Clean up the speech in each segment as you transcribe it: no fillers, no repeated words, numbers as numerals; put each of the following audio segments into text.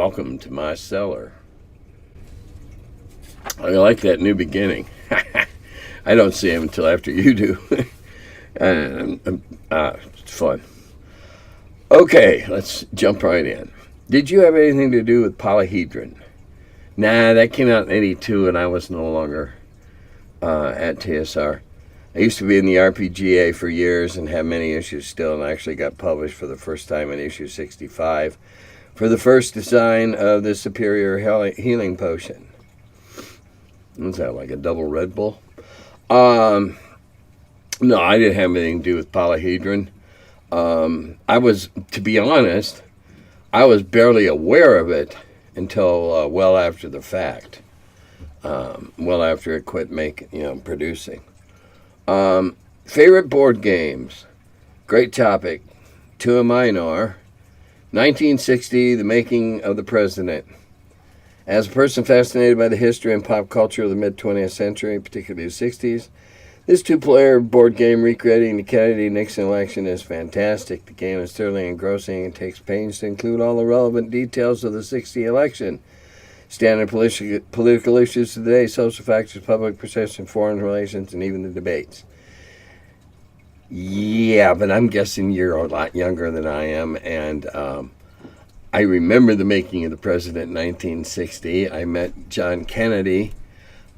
welcome to my cellar. I like that new beginning. I don't see him until after you do. It's fun. Okay, let's jump right in. Did you have anything to do with Polyhedron? Nah, that came out in '82 and I was no longer at TSR. I used to be in the RPGA for years and have many issues still, and I actually got published for the first time in issue 65 for the first design of the Superior Healing Potion. What's that, like a double Red Bull? No, I didn't have anything to do with Polyhedron. To be honest, I was barely aware of it until well after the fact. Well after it quit producing. Favorite board games. Great topic. Two of mine are 1960, The Making of the President. As a person fascinated by the history and pop culture of the mid-20th century, particularly the 60s, this two-player board game recreating the Kennedy-Nixon election is fantastic. The game is thoroughly engrossing and takes pains to include all the relevant details of the '60 election. Standard political issues today, social factors, public perception, foreign relations, and even the debates. Yeah, but I'm guessing you're a lot younger than I am, and I remember The Making of the President in 1960. I met John Kennedy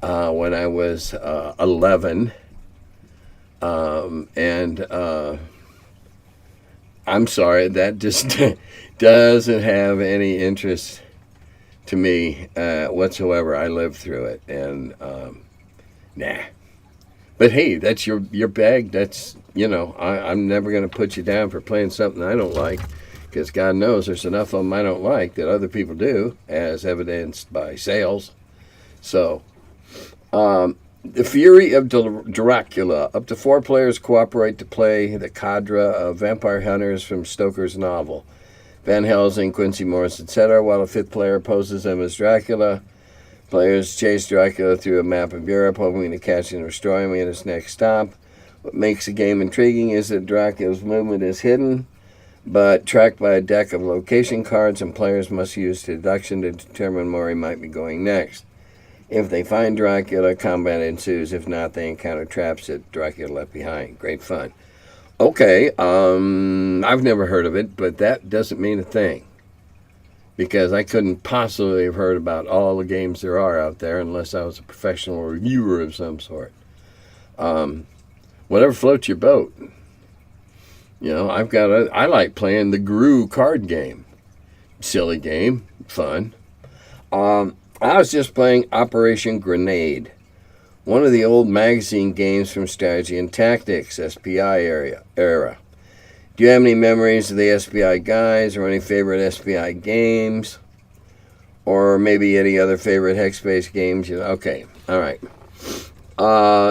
when I was 11, and I'm sorry, that just doesn't have any interest to me whatsoever. I lived through it, and nah. But hey, that's your bag. That's, I'm never going to put you down for playing something I don't like, because God knows there's enough of them I don't like that other people do, as evidenced by sales. So, The Fury of Dracula. Up to 4 players cooperate to play the cadre of vampire hunters from Stoker's novel. Van Helsing, Quincy Morris, etc., while a 5th player poses him as Dracula. Players chase Dracula through a map of Europe, hoping to catch and destroy him at his next stop. What makes the game intriguing is that Dracula's movement is hidden, but tracked by a deck of location cards, and players must use deduction to determine where he might be going next. If they find Dracula, combat ensues. If not, they encounter traps that Dracula left behind. Great fun. Okay, I've never heard of it, but that doesn't mean a thing, because I couldn't possibly have heard about all the games there are out there unless I was a professional reviewer of some sort. Whatever floats your boat. I like playing the GRU card game. Silly game, fun. I was just playing Operation Grenade, one of the old magazine games from Strategy and Tactics, SPI era. Do you have any memories of the SPI guys, or any favorite SPI games? Or maybe any other favorite hex-based games? Okay, all right.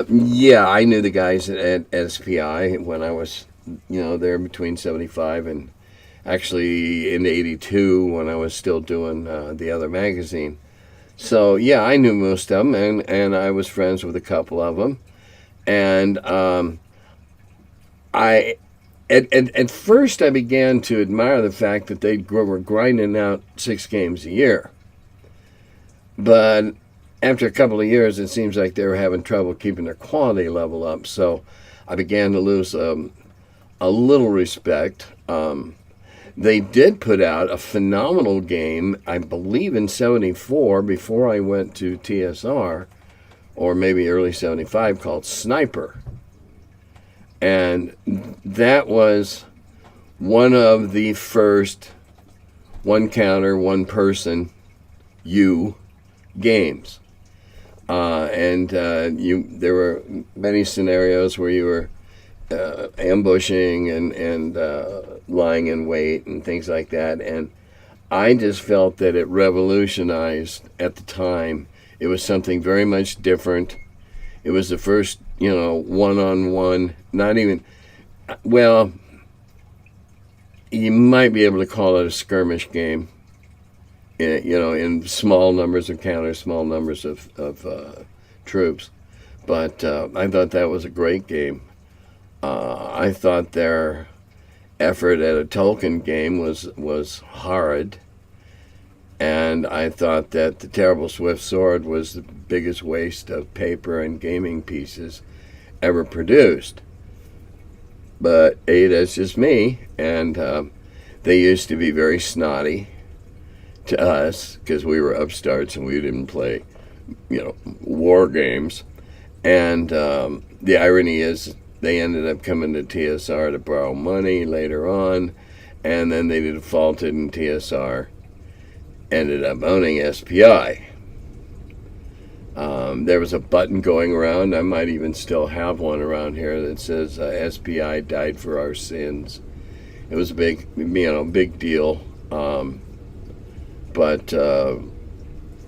Yeah, I knew the guys at SPI when I was, there between 75 and actually in 82 when I was still doing the other magazine. So, yeah, I knew most of them, and I was friends with a couple of them. And At first, I began to admire the fact that they were grinding out 6 games a year. But after a couple of years, it seems like they were having trouble keeping their quality level up. So I began to lose a little respect. They did put out a phenomenal game, I believe in '74, before I went to TSR, or maybe early '75, called Sniper. And that was one of the first one counter, one person, games. There were many scenarios where you were ambushing and lying in wait and things like that. And I just felt that it revolutionized at the time. It was something very much different. It was the first, one-on-one, not even, well, you might be able to call it a skirmish game, in small numbers of counters, small numbers of troops. But I thought that was a great game. I thought their effort at a Tolkien game was horrid. And I thought that the Terrible Swift Sword was the biggest waste of paper and gaming pieces ever produced. But that's just me. And they used to be very snotty to us because we were upstarts and we didn't play, war games. And the irony is they ended up coming to TSR to borrow money later on, and then they defaulted, and TSR ended up owning SPI. There was a button going around. I might even still have one around here that says SPI died for our sins. It was a big deal. But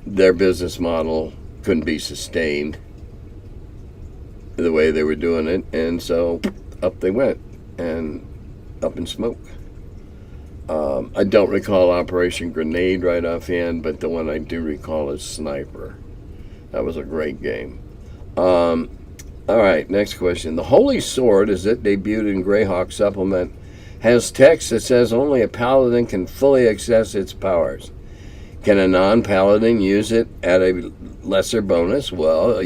their business model couldn't be sustained the way they were doing it, and so up they went, and up in smoke. I don't recall Operation Grenade right offhand, but the one I do recall is Sniper. That was a great game. All right, next question. The Holy Sword, as it debuted in Greyhawk Supplement, has text that says only a paladin can fully access its powers. Can a non-paladin use it at a lesser bonus? Well,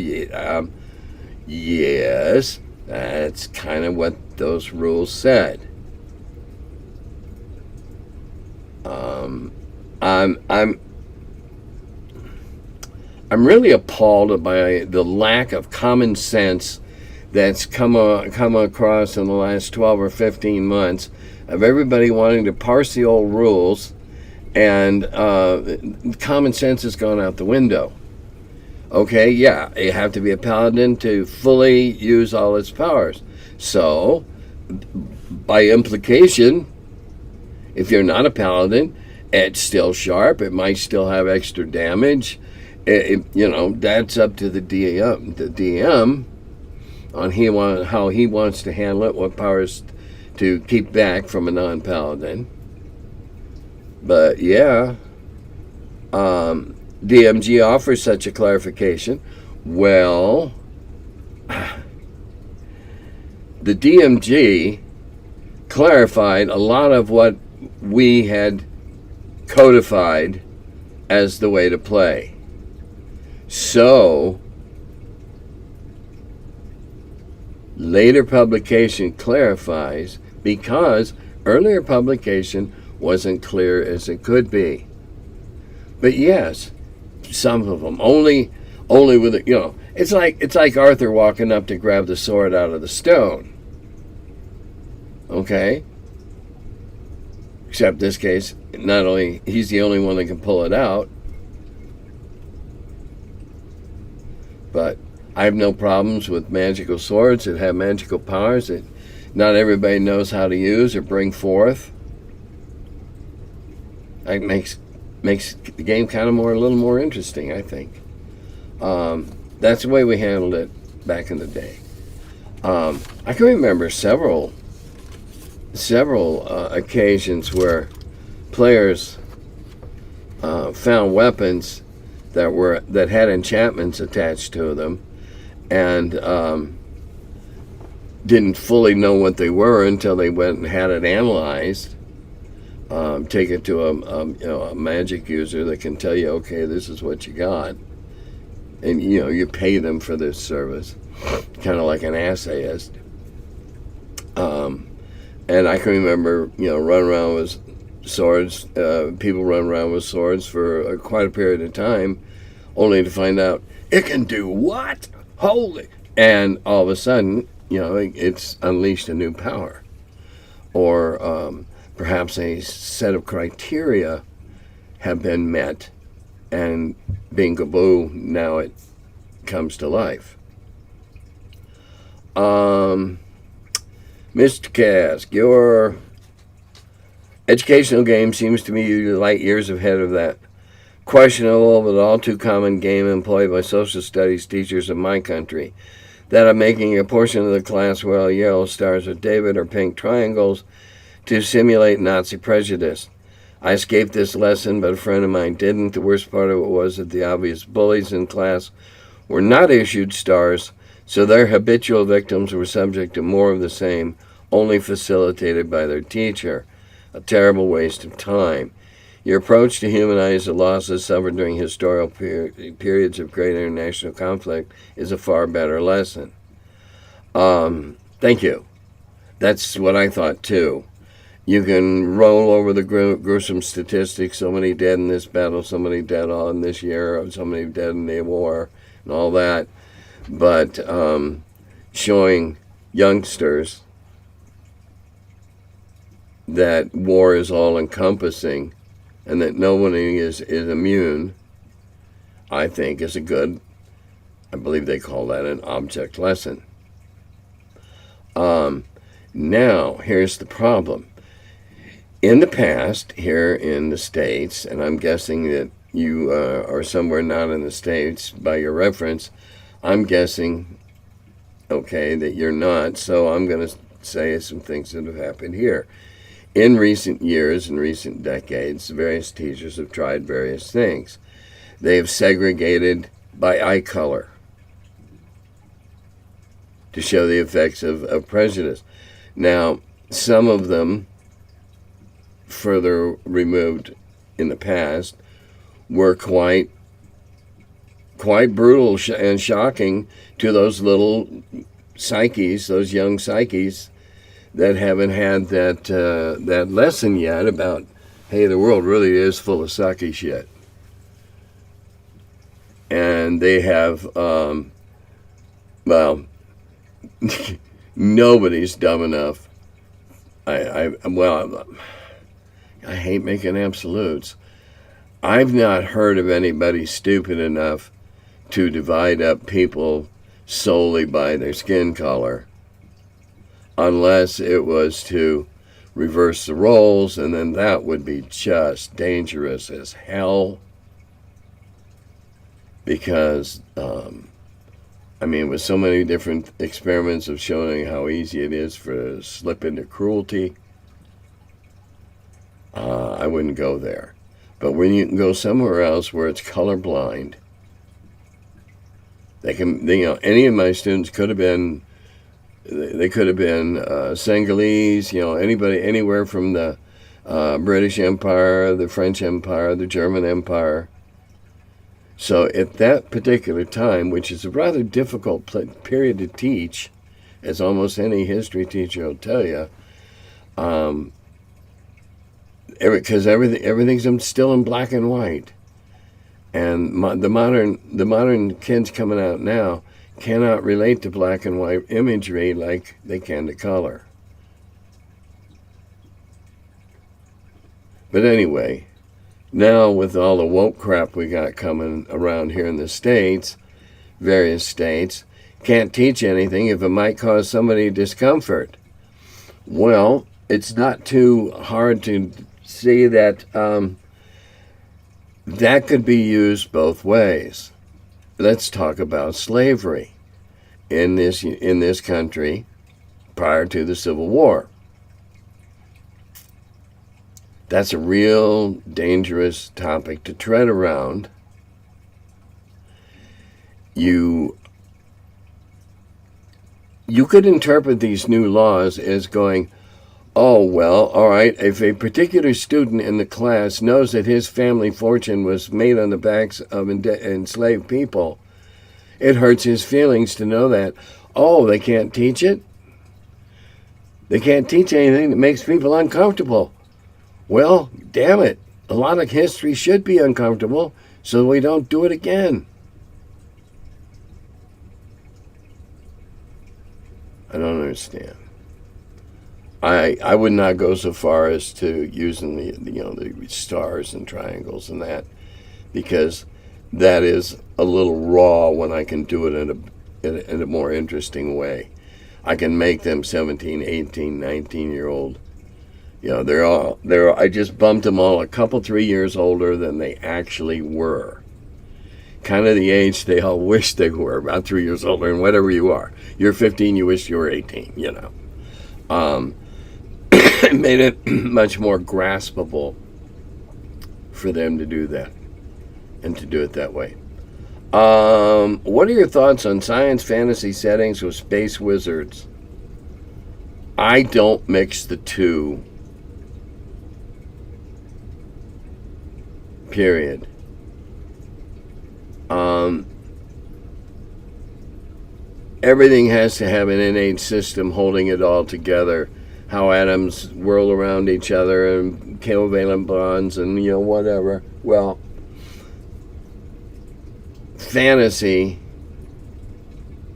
yes, that's kind of what those rules said. I'm really appalled by the lack of common sense that's come across in the last 12 or 15 months of everybody wanting to parse the old rules, and common sense has gone out the window. Okay, yeah, you have to be a paladin to fully use all its powers. So, by implication, if you're not a paladin, it's still sharp. It might still have extra damage. That's up to the DM on how he wants to handle it, what powers to keep back from a non-paladin. But yeah, DMG offers such a clarification. Well, the DMG clarified a lot of what we had codified as the way to play. So, later publication clarifies because earlier publication wasn't clear as it could be. But yes, some of them only with it. It's like Arthur walking up to grab the sword out of the stone. Okay. Except this case, not only he's the only one that can pull it out, but I have no problems with magical swords that have magical powers that not everybody knows how to use or bring forth. It makes the game kind of a little more interesting, I think. That's the way we handled it back in the day. I can remember several occasions where players found weapons that had enchantments attached to them, and didn't fully know what they were until they went and had it analyzed. Take it to a magic user that can tell you, okay, this is what you got, and you pay them for this service, kind of like an assayist. And I can remember, running around with swords. People run around with swords for quite a period of time, only to find out it can do what? Holy! And all of a sudden, it's unleashed a new power, or perhaps a set of criteria have been met, and bingo boo, now it comes to life. Mr. Cask, your educational game seems to me light years ahead of that questionable but all too common game employed by social studies teachers of my country, that of making a portion of the class wear yellow stars of David or pink triangles to simulate Nazi prejudice. I escaped this lesson, but a friend of mine didn't. The worst part of it was that the obvious bullies in class were not issued stars, so their habitual victims were subject to more of the same, only facilitated by their teacher. A terrible waste of time. Your approach to humanize the losses suffered during historical periods of great international conflict is a far better lesson. Thank you. That's what I thought too. You can roll over the gruesome statistics, so many dead in this battle, so many dead on this year, so many dead in the war, and all that. But showing youngsters that war is all-encompassing and that nobody is immune, I think is a good, I believe they call that an object lesson. Now, here's the problem. In the past, here in the States, and I'm guessing that you are somewhere not in the States by your reference, I'm guessing, okay, that you're not, so I'm going to say some things that have happened here. In recent years, in recent decades, various teachers have tried various things. They have segregated by eye color to show the effects of prejudice. Now, some of them, further removed in the past, were quite brutal and shocking to those little psyches, those young psyches that haven't had that lesson yet about, hey, the world really is full of sucky shit. And they have, well, nobody's dumb enough. I hate making absolutes. I've not heard of anybody stupid enough to divide up people solely by their skin color, unless it was to reverse the roles, and then that would be just dangerous as hell. Because, with so many different experiments of showing how easy it is to slip into cruelty, I wouldn't go there. But when you can go somewhere else where it's colorblind, they can, any of my students could have been, they could have been Senegalese, anybody, anywhere from the British Empire, the French Empire, the German Empire. So at that particular time, which is a rather difficult period to teach, as almost any history teacher will tell you, because everything's still in black and white, and the modern kids coming out now cannot relate to black and white imagery like they can to color. But anyway, now with all the woke crap we got coming around here in the States, various states, can't teach anything if it might cause somebody discomfort. Well, it's not too hard to see that that could be used both ways. Let's talk about slavery in this country prior to the Civil War. That's a real dangerous topic to tread around. You could interpret these new laws as going, oh, well, all right, if a particular student in the class knows that his family fortune was made on the backs of enslaved people, it hurts his feelings to know that. Oh, they can't teach it? They can't teach anything that makes people uncomfortable. Well, damn it, a lot of history should be uncomfortable so we don't do it again. I don't understand. I would not go so far as to using the stars and triangles and that, because that is a little raw when I can do it in a more interesting way. I can make them 17, 18, 19-year-old. I just bumped them all a couple, 3 years older than they actually were. Kind of the age they all wish they were, about 3 years older, and whatever you are. You're 15, you wish you were 18, It made it much more graspable for them to do that, and to do it that way. What are your thoughts on science fantasy settings with space wizards? I don't mix the two period. Everything has to have an innate system holding it all together. How atoms whirl around each other and covalent bonds and, whatever. Well, fantasy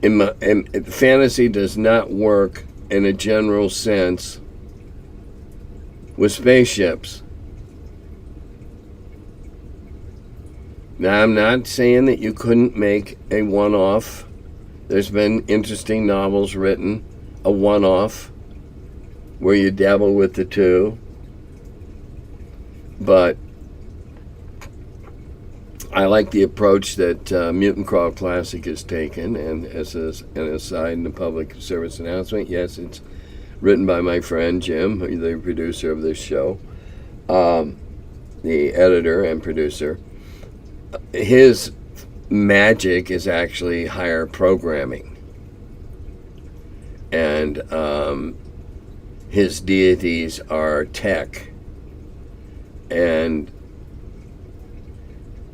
does not work in a general sense with spaceships. Now, I'm not saying that you couldn't make a one-off. There's been interesting novels written, a one-off, where you dabble with the two. But I like the approach that Mutant Crawl Classic has taken. And as an aside in the public service announcement, yes, it's written by my friend Jim, the producer of this show, the editor and producer. His magic is actually higher programming. And his deities are tech. And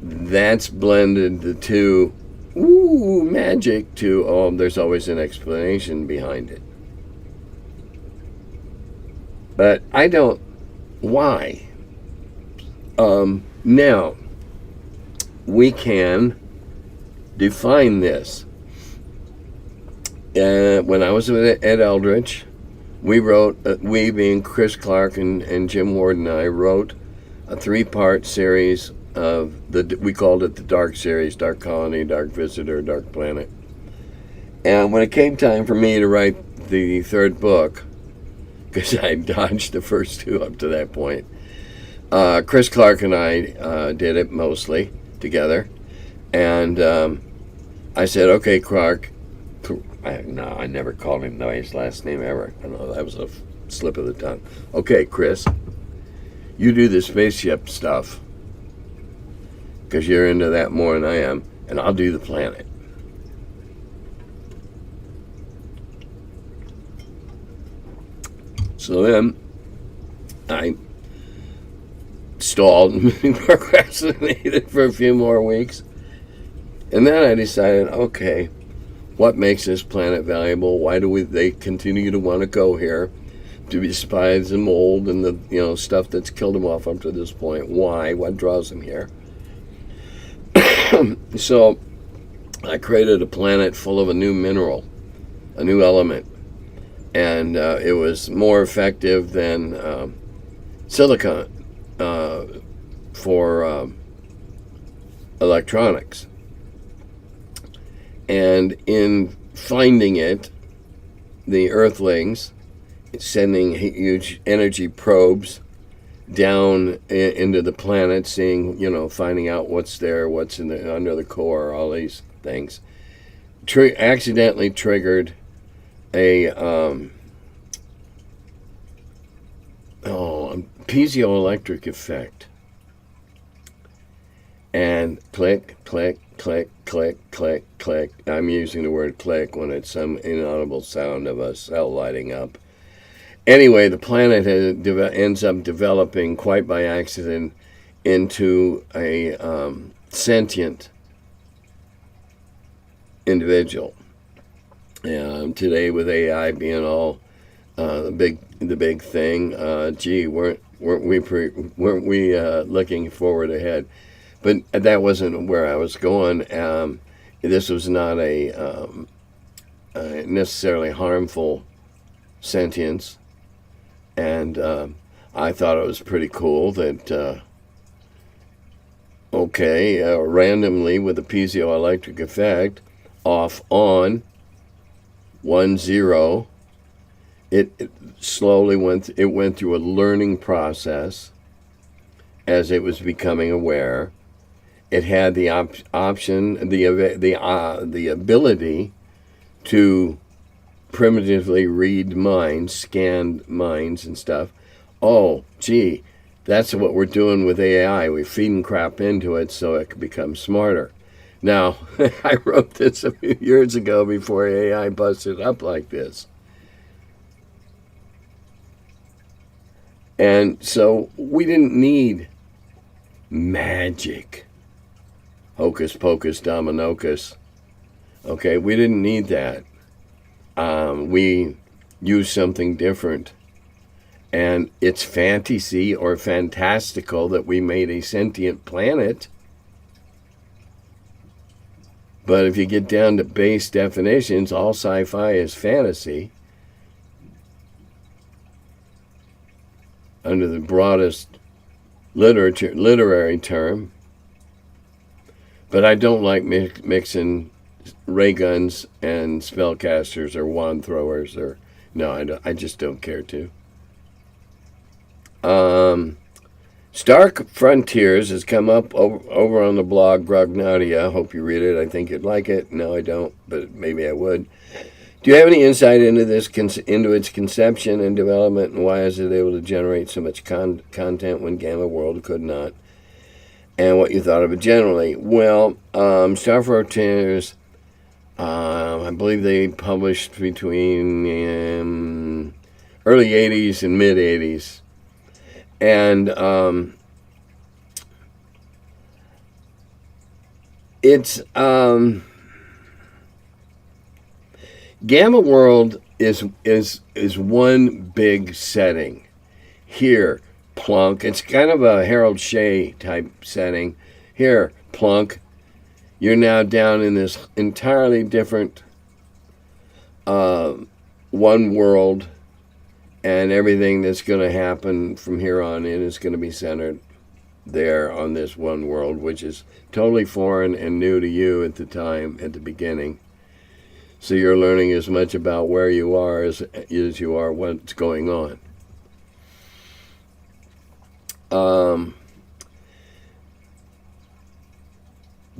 that's blended the two, magic, to, there's always an explanation behind it. But I don't, why? Now, we can define this. When I was at Eldritch, we wrote, we being Chris Clark and Jim Ward and I, wrote a 3-part series of we called it the Dark Series: Dark Colony, Dark Visitor, Dark Planet. And when it came time for me to write the third book, because I dodged the first two up to that point, Chris Clark and I did it mostly together. And I said, okay, Clark. I never called him by his last name ever. I know that was a slip of the tongue. Okay, Chris, you do the spaceship stuff, because you're into that more than I am, and I'll do the planet. So then I stalled and procrastinated for a few more weeks. And then I decided, okay, what makes this planet valuable? Why do they continue to want to go here? To despise the mold and the stuff that's killed them off up to this point. Why? What draws them here? So I created a planet full of a new mineral, a new element. And it was more effective than silicon for electronics. And in finding it, the Earthlings, sending huge energy probes down into the planet, seeing, finding out what's there, what's under the core, all these things, accidentally triggered a piezoelectric effect. And click, click, click, click, click, click. I'm using the word click when it's some inaudible sound of a cell lighting up. Anyway, the planet ends up developing quite by accident into a sentient individual. Today, with AI being all the big thing, weren't we looking forward ahead? But that wasn't where I was going. This was not a necessarily harmful sentience. And I thought it was pretty cool that, randomly with a piezoelectric effect, off, on, 1, 0, it slowly went through a learning process as it was becoming aware. It had the option, the ability to primitively read minds, scan minds and stuff. Oh, gee, that's what we're doing with AI. We're feeding crap into it so it can become smarter. Now, I wrote this a few years ago before AI busted up like this. And so we didn't need magic. Hocus pocus dominocus. Okay, we didn't need that. We used something different. And it's fantasy or fantastical that we made a sentient planet. But if you get down to base definitions, all sci-fi is fantasy. Under the broadest literary term. But I don't like mixing ray guns and spellcasters or wand throwers. I just don't care to. Stark Frontiers has come up over on the blog Grognaudia. Hope you read it. I think you'd like it. No, I don't, but maybe I would. Do you have any insight into this, into its conception and development, and why is it able to generate so much content when Gamma World could not? And what you thought of it generally? Well, Star Frontiers, I believe they published between early 80s and mid 80s. And it's Gamma World is one big setting. Here, plunk. It's kind of a Harold Shea type setting. Here, plunk. You're now down in this entirely different one world. And everything that's going to happen from here on in is going to be centered there on this one world, which is totally foreign and new to you at the time, at the beginning. So you're learning as much about where you are as you are what's going on.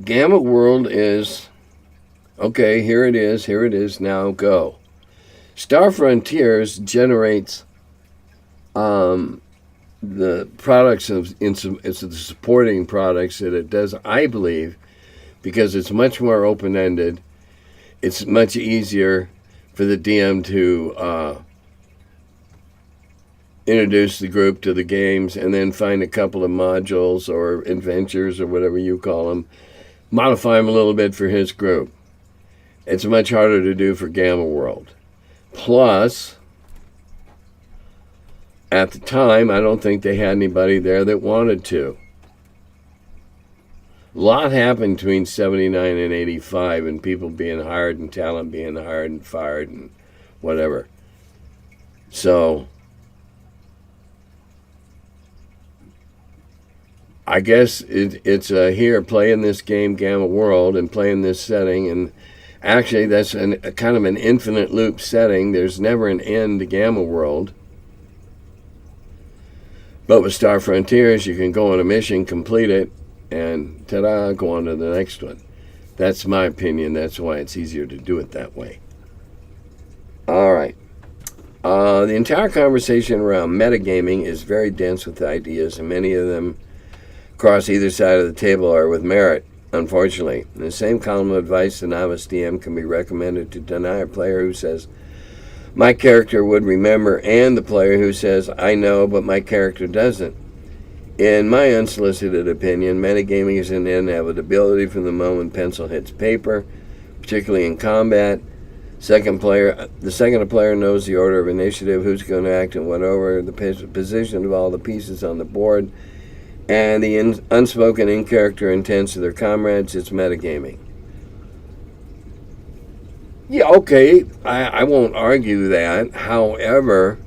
Gamma World is, okay, here it is, now go. Star Frontiers generates the products it's the supporting products that it does, I believe, because it's much more open-ended. It's much easier for the DM to introduce the group to the games and then find a couple of modules or adventures or whatever you call them, modify them a little bit for his group. It's much harder to do for Gamma World. Plus, at the time, I don't think they had anybody there that wanted to. A lot happened between 79 and 85, and people being hired and talent being hired and fired and whatever. So, I guess it's here, playing this game, Gamma World, and playing this setting, and actually, that's a kind of an infinite loop setting. There's never an end to Gamma World. But with Star Frontiers, you can go on a mission, complete it, and ta-da, go on to the next one. That's my opinion. That's why it's easier to do it that way. All right. The entire conversation around metagaming is very dense with ideas, and many of them across either side of the table are with merit. Unfortunately, in the same column of advice, the novice DM can be recommended to deny a player who says, my character would remember, and the player who says, I know, but my character doesn't. In my unsolicited opinion, metagaming is an inevitability from the moment pencil hits paper, particularly in combat. The second a player knows the order of initiative, who's going to act and what order, the position of all the pieces on the board, and the unspoken in-character intents of their comrades, it's metagaming. Yeah, okay, I won't argue that. However,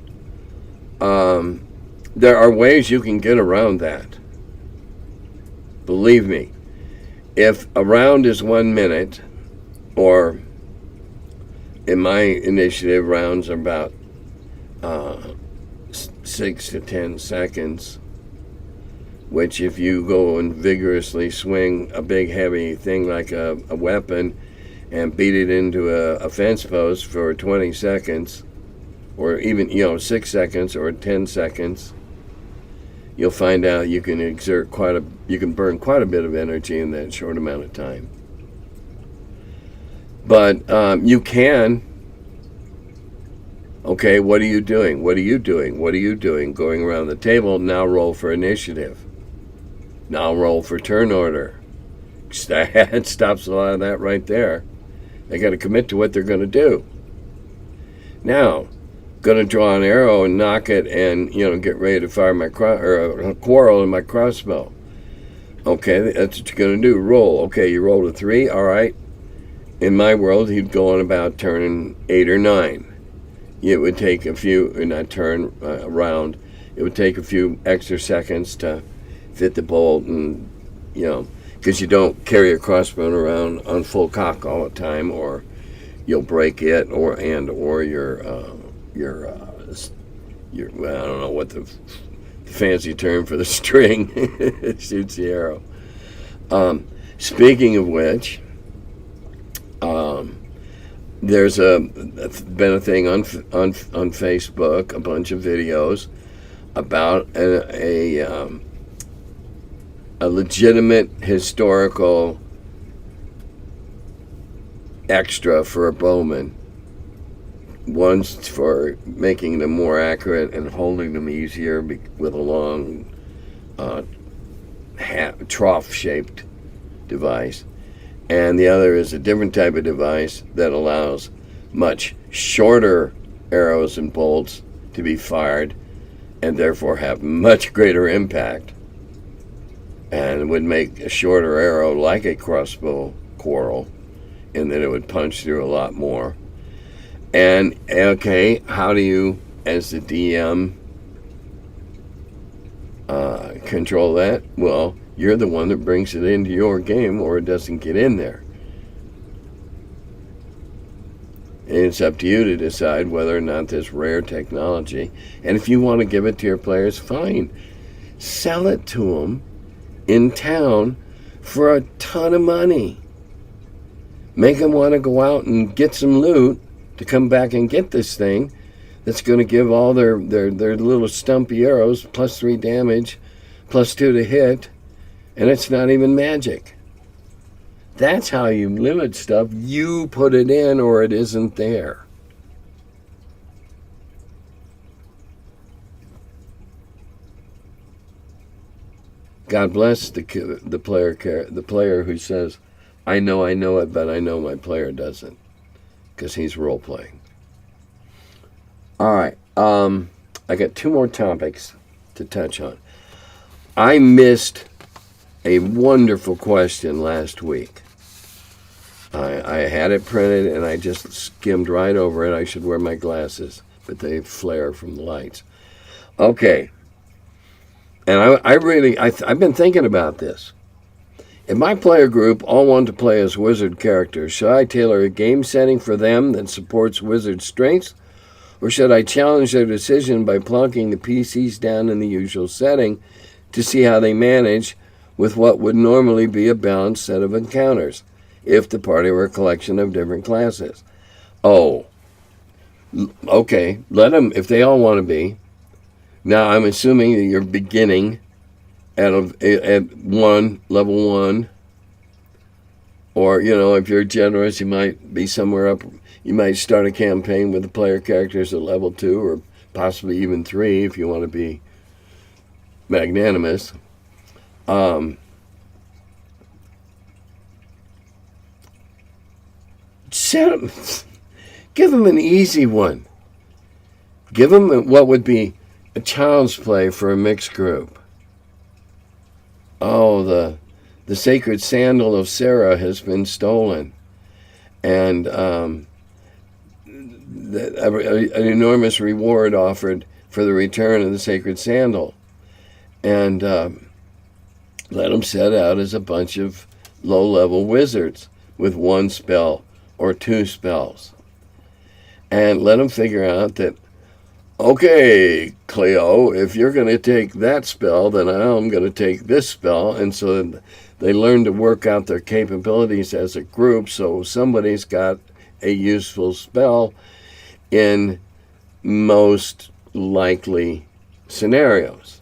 there are ways you can get around that. Believe me, if a round is 1 minute, or in my initiative, rounds are about 6 to 10 seconds, which if you go and vigorously swing a big heavy thing like a weapon and beat it into a fence post for 20 seconds, or even 6 seconds or 10 seconds, you'll find out you can you can burn quite a bit of energy in that short amount of time. But you can. Okay, what are you doing? What are you doing? What are you doing? Going around the table, now roll for initiative. Now roll for turn order. That stops a lot of that right there. They got to commit to what they're going to do. Now, going to draw an arrow and knock it, and get ready to fire my a quarrel in my crossbow. Okay, that's what you're going to do. Roll. Okay, you rolled a 3. All right. In my world, he'd go on about turn 8 or 9. It would take a few, not turn, round. It would take a few extra seconds to fit the bolt, and because you don't carry a crossbow around on full cock all the time, or you'll break it, or your well, I don't know what the fancy term for the string shoots the arrow. Speaking of which, there's been a thing on Facebook, a bunch of videos about a legitimate historical extra for a bowman. One's for making them more accurate and holding them easier with a long trough-shaped device. And the other is a different type of device that allows much shorter arrows and bolts to be fired and therefore have much greater impact, and would make a shorter arrow like a crossbow quarrel in that it would punch through a lot more. And, okay, how do you, as the DM, control that? Well, you're the one that brings it into your game, or it doesn't get in there. And it's up to you to decide whether or not this rare technology, and if you want to give it to your players, fine. Sell it to them in town for a ton of money. Make them want to go out and get some loot to come back and get this thing that's going to give all their little stumpy arrows +3 damage, +2 to hit, and it's not even magic. That's how you limit stuff. You put it in, or it isn't there. God bless the player who says, I know it, but I know my player doesn't, because he's role-playing. All right, I got 2 more topics to touch on. I missed a wonderful question last week. I had it printed, and I just skimmed right over it. I should wear my glasses, but they flare from the lights. Okay. And I've been thinking about this. If my player group all want to play as wizard characters, should I tailor a game setting for them that supports wizard strengths? Or should I challenge their decision by plunking the PCs down in the usual setting to see how they manage with what would normally be a balanced set of encounters, if the party were a collection of different classes? Oh, okay, let them, if they all want to be. Now, I'm assuming that you're beginning at level 1, or, if you're generous, you might be somewhere up. You might start a campaign with the player characters at level 2, or possibly even 3 if you want to be magnanimous. Give them an easy one. Give them what would be a child's play for a mixed group. Oh, the sacred sandal of Sarah has been stolen, and an enormous reward offered for the return of the sacred sandal. And let them set out as a bunch of low-level wizards with 1 spell or 2 spells. And let them figure out that, okay, Cleo, if you're going to take that spell, then I'm going to take this spell. And so they learn to work out their capabilities as a group, so somebody's got a useful spell in most likely scenarios.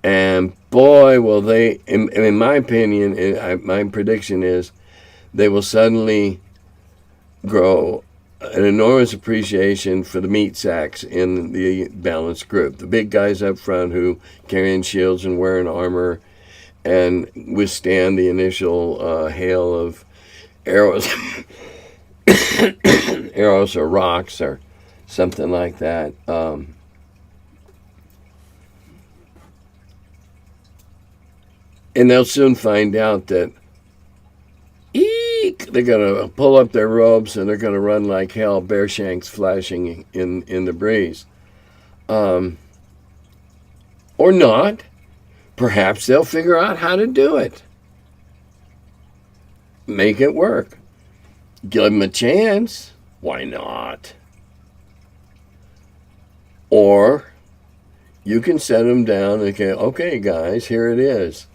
And boy, will they, in my opinion, my prediction is they will suddenly grow an enormous appreciation for the meat sacks in the balanced group. The big guys up front who carrying shields and wearing armor and withstand the initial hail of arrows, arrows or rocks or something like that. And they'll soon find out that they're going to pull up their robes and they're going to run like hell, bear shanks flashing in the breeze. Or not. Perhaps they'll figure out how to do it. Make it work. Give them a chance. Why not? Or you can set them down and go, okay, guys, here it is.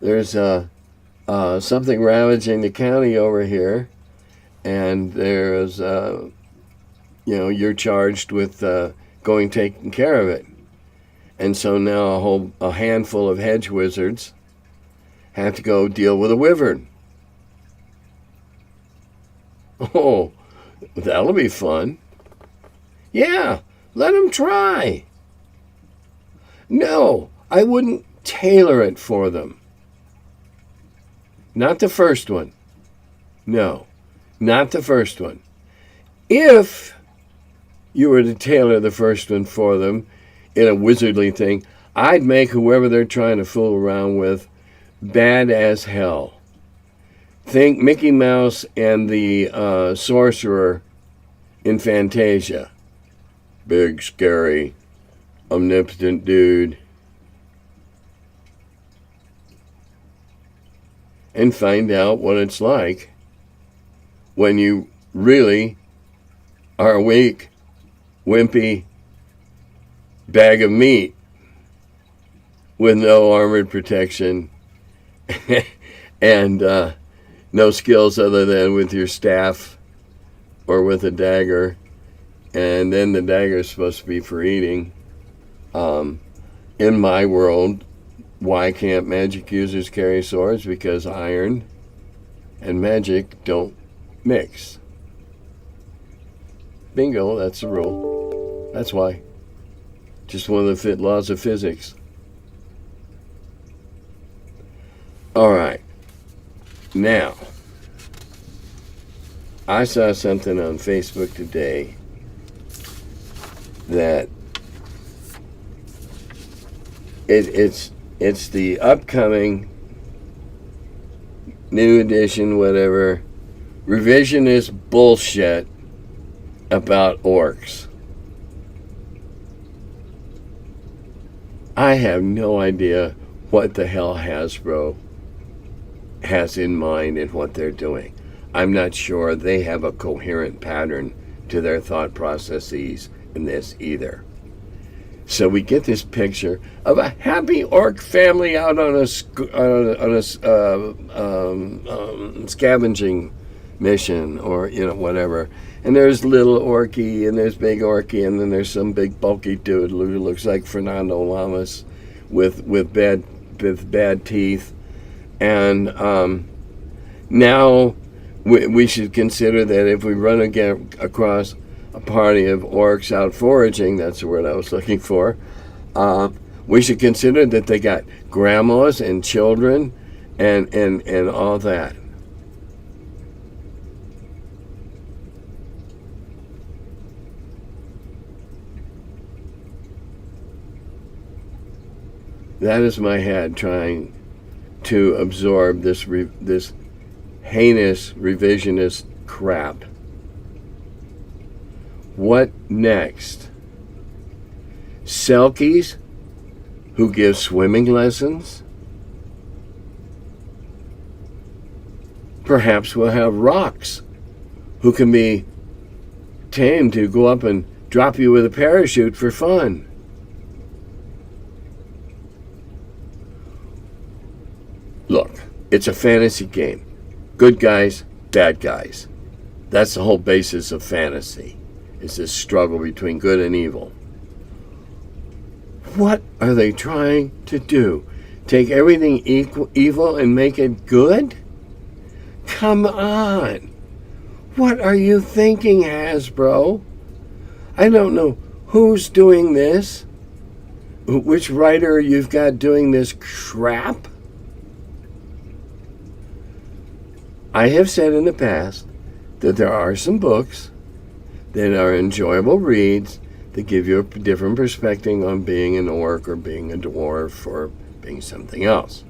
There's something ravaging the county over here, and there's, you're charged with taking care of it. And so now a handful of hedge wizards have to go deal with a wyvern. Oh, that'll be fun. Yeah, let them try. No, I wouldn't tailor it for them. Not the first one. No, not the first one. If you were to tailor the first one for them in a wizardly thing, I'd make whoever they're trying to fool around with bad as hell. Think Mickey Mouse and the sorcerer in Fantasia. Big, scary, omnipotent dude. And find out what it's like when you really are a weak, wimpy bag of meat with no armored protection and no skills other than with your staff or with a dagger. And then the dagger is supposed to be for eating. In my world, why can't magic users carry swords? Because iron and magic don't mix. Bingo, that's the rule. That's why. Just one of the laws of physics. All right. Now, I saw something on Facebook today that it's the upcoming new edition, whatever, revisionist bullshit about orcs. I have no idea what the hell Hasbro has in mind and what they're doing. I'm not sure they have a coherent pattern to their thought processes in this either. So we get this picture of a happy orc family out on a scavenging mission, or whatever. And there's little orky, and there's big orky, and then there's some big bulky dude who looks like Fernando Lamas with bad teeth. And now we should consider that if we run across a party of orcs out foraging, that's the word I was looking for, we should consider that they got grandmas and children and all that. That is my head trying to absorb this heinous revisionist crap. What next? Selkies who give swimming lessons? Perhaps we'll have rocks who can be tamed to go up and drop you with a parachute for fun. Look, it's a fantasy game. Good guys, bad guys. That's the whole basis of fantasy. Is this struggle between good and evil. What are they trying to do? Take everything evil and make it good? Come on. What are you thinking, Hasbro? I don't know who's doing this, which writer you've got doing this crap. I have said in the past that there are some books that are enjoyable reads that give you a different perspective on being an orc or being a dwarf or being something else.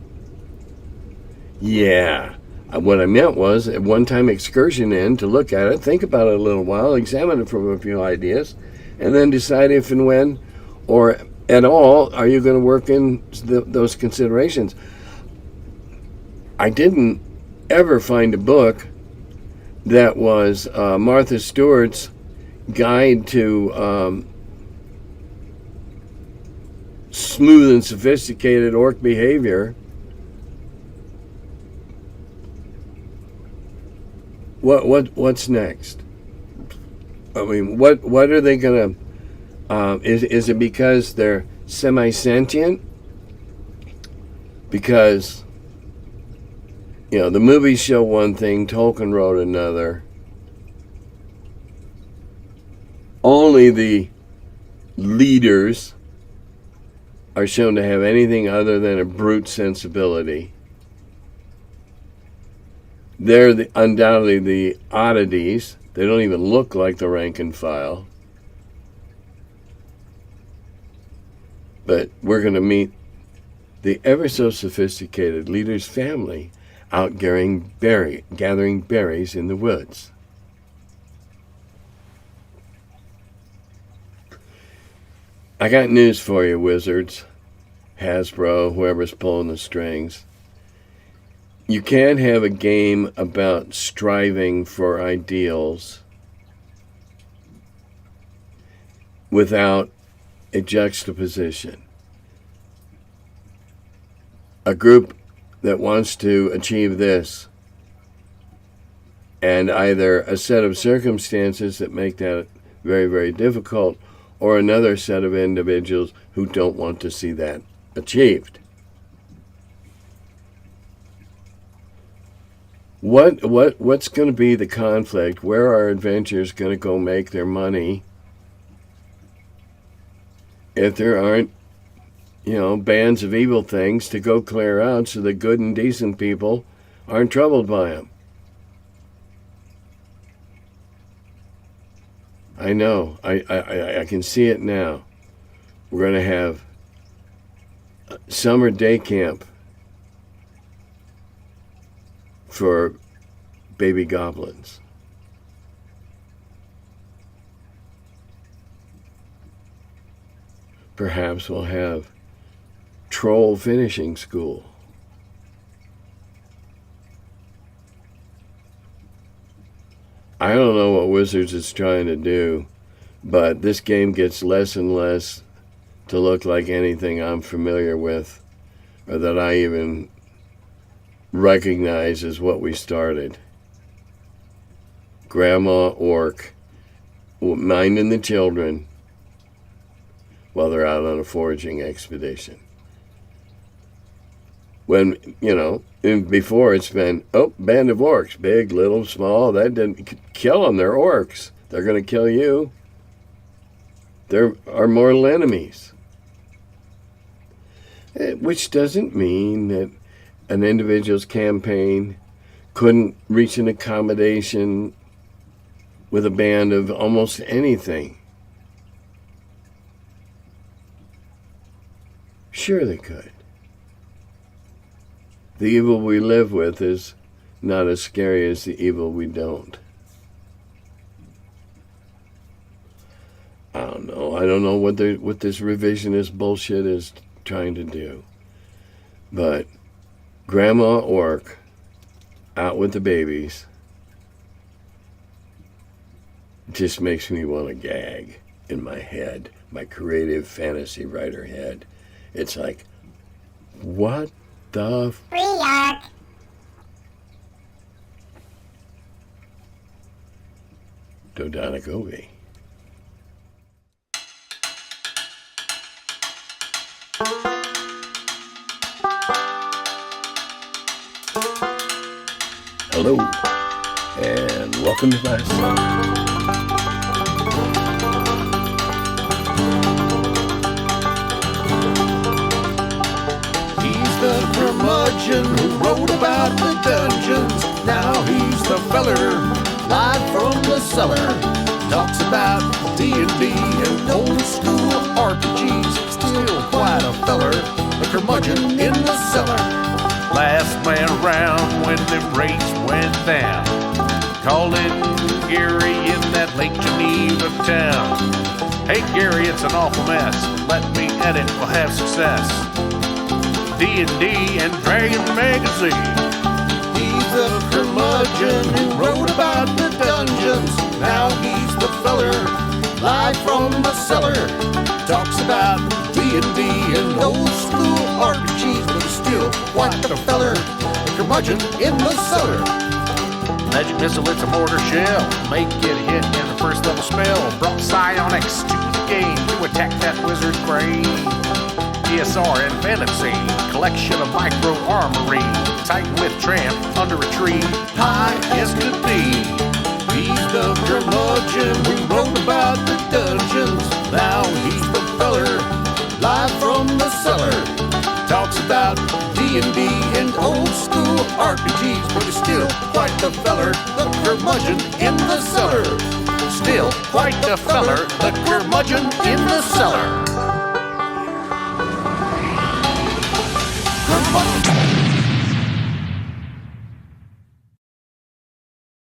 Yeah, what I meant was at one time excursion in to look at it, think about it a little while, examine it from a few ideas, and then decide if and when or at all are you going to work in those considerations. I didn't ever find a book that was Martha Stewart's guide to smooth and sophisticated orc behavior. What's next? I mean, what are they gonna? Is it because they're semi-sentient? Because the movies show one thing, Tolkien wrote another. Only the leaders are shown to have anything other than a brute sensibility. They're undoubtedly the oddities. They don't even look like the rank and file. But we're going to meet the ever so sophisticated leader's family out gathering berries in the woods. I got news for you, Wizards, Hasbro, whoever's pulling the strings. You can't have a game about striving for ideals without a juxtaposition. A group that wants to achieve this, and either a set of circumstances that make that very, very difficult, or another set of individuals who don't want to see that achieved. What's going to be the conflict? Where are adventurers going to go make their money if there aren't, bands of evil things to go clear out so the good and decent people aren't troubled by them? I know. I can see it now. We're going to have summer day camp for baby goblins. Perhaps we'll have troll finishing school. I don't know what Wizards is trying to do, but this game gets less and less to look like anything I'm familiar with or that I even recognize as what we started. Grandma Orc minding the children while they're out on a foraging expedition. When, before it's been, band of orcs, big, little, small, that didn't kill them, they're orcs. They're going to kill you. They're our mortal enemies. Which doesn't mean that an individual's campaign couldn't reach an accommodation with a band of almost anything. Sure they could. The evil we live with is not as scary as the evil we don't. I don't know. I don't know what this revisionist bullshit is trying to do. But Grandma Orc out with the babies just makes me want to gag in my head, my creative fantasy writer head. It's like, what the Pre-York. Dodonic. Hello, and welcome to my cellar. He's the curmudgeon who wrote about the dungeons. Now he's the feller, live from the cellar. Talks about D&D and old school RPGs. Still quite a feller, the curmudgeon in the cellar. Last man around when them rates went down. Calling Gary in that Lake Geneva town. Hey Gary, it's an awful mess. Let me edit, we'll have success. D&D and Dragon Magazine. He's the curmudgeon who wrote about the dungeons. Now he's the feller, live from the cellar. Talks about D&D and old school RPGs, but he's still quite the feller, the curmudgeon in the cellar. Magic missile, it's a mortar shell. Make it hit in the first level spell. Brought psionics to the game to attack that wizard's brain. ESR and fantasy, collection of micro armory. Titan with tramp under a tree, high as could be. He's the curmudgeon who wrote about the dungeons. Now he's the feller, live from the cellar. Talks about D&D and old school RPGs, but he's still quite the feller, the curmudgeon in the cellar. Still quite the feller, the curmudgeon in the cellar.